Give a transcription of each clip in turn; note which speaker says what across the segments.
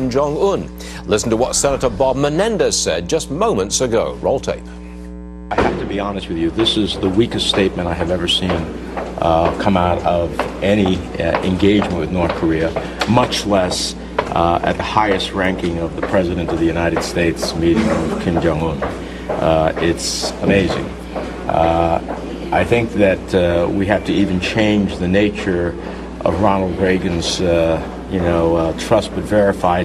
Speaker 1: Kim Jong Un. Listen to what Senator Bob Menendez said just moments ago. Roll tape.
Speaker 2: I have to be honest with you, this is the weakest statement I have ever seen come out of any engagement with North Korea, much less at the highest ranking of the President of the United States meeting with Kim Jong Un. It's amazing. I think that we have to even change the nature of Ronald Reagan's, trust but verify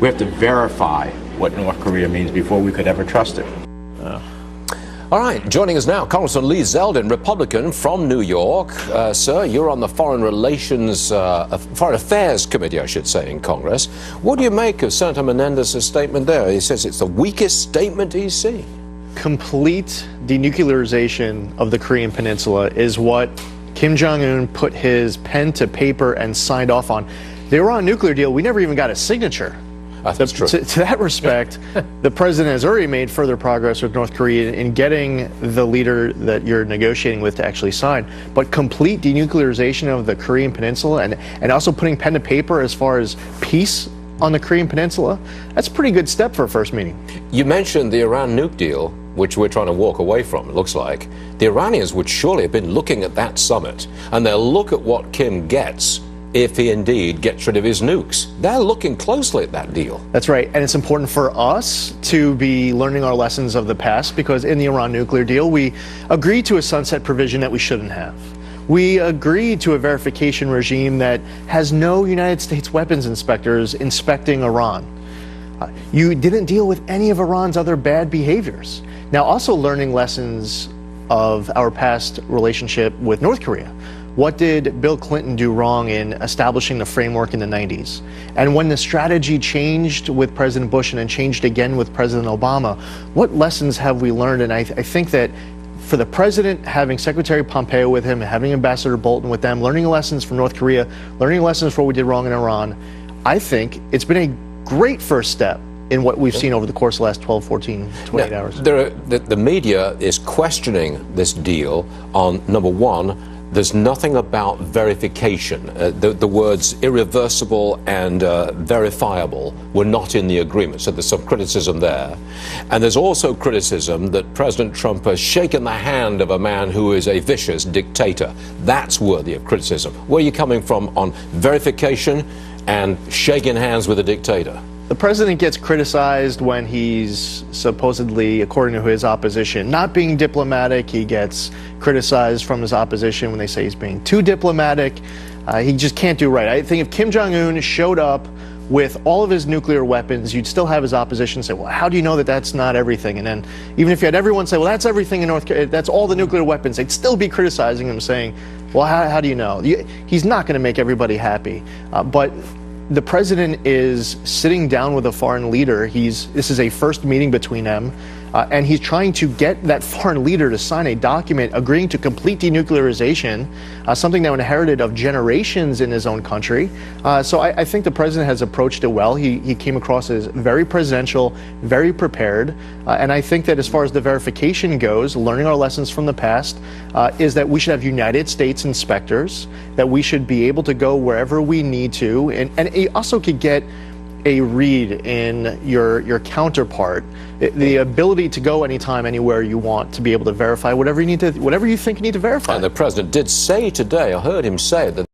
Speaker 2: we have to verify what North Korea means before we could ever trust it.
Speaker 1: All right, joining us now, Congressman Lee Zeldin, Republican from New York. Sir, you're on the Foreign Affairs Committee, I should say, in Congress. What do you make of Senator Menendez's statement there? He says it's the weakest statement he's seen.
Speaker 3: Complete denuclearization of the Korean Peninsula is what Kim Jong Un put his pen to paper and signed off on. The Iran nuclear deal, we never even got a signature.
Speaker 1: That's true.
Speaker 3: To that respect, the president has already made further progress with North Korea in getting the leader that you're negotiating with to actually sign. But complete denuclearization of the Korean Peninsula and also putting pen to paper as far as peace on the Korean Peninsula, that's a pretty good step for a first meeting.
Speaker 1: You mentioned the Iran nuke deal, which we're trying to walk away from, it looks like. The Iranians would surely have been looking at that summit, and they'll look at what Kim gets if he indeed gets rid of his nukes. They're looking closely at that deal.
Speaker 3: That's right, and it's important for us to be learning our lessons of the past, because in the Iran nuclear deal, we agreed to a sunset provision that we shouldn't have. We agreed to a verification regime that has no United States weapons inspectors inspecting Iran. You didn't deal with any of Iran's other bad behaviors. Now, also learning lessons of our past relationship with North Korea. What did Bill Clinton do wrong in establishing the framework in the 90s? And when the strategy changed with President Bush and then changed again with President Obama, what lessons have we learned? And I think that for the president, having Secretary Pompeo with him, having Ambassador Bolton with them, learning lessons from North Korea, learning lessons for what we did wrong in Iran, I think it's been a great first step in what we've seen over the course of the last 12, 14, 28 hours.
Speaker 1: The media is questioning this deal on, number one, there's nothing about verification. The words irreversible and verifiable were not in the agreement, so there's some criticism there. And there's also criticism that President Trump has shaken the hand of a man who is a vicious dictator. That's worthy of criticism. Where are you coming from on verification and shaking hands with a dictator?
Speaker 3: The president gets criticized when he's supposedly, according to his opposition, not being diplomatic. He gets criticized from his opposition when they say he's being too diplomatic. He just can't do right. I think if Kim Jong Un showed up with all of his nuclear weapons, you'd still have his opposition say, well, how do you know that that's not everything? And then even if you had everyone say, well, that's everything in North Korea, that's all the nuclear weapons, they'd still be criticizing him, saying, well, how do you know? He's not going to make everybody happy. But the president is sitting down with a foreign leader. This is a first meeting between them, and he's trying to get that foreign leader to sign a document agreeing to complete denuclearization, something now inherited of generations in his own country. So I think the president has approached it well. He came across as very presidential, very prepared, and I think that as far as the verification goes, learning our lessons from the past, is that we should have United States inspectors, that we should be able to go wherever we need to, and you also could get a read in your counterpart, the ability to go anytime, anywhere you want, to be able to verify whatever you think you need to verify.
Speaker 1: And the president did say today, I heard him say that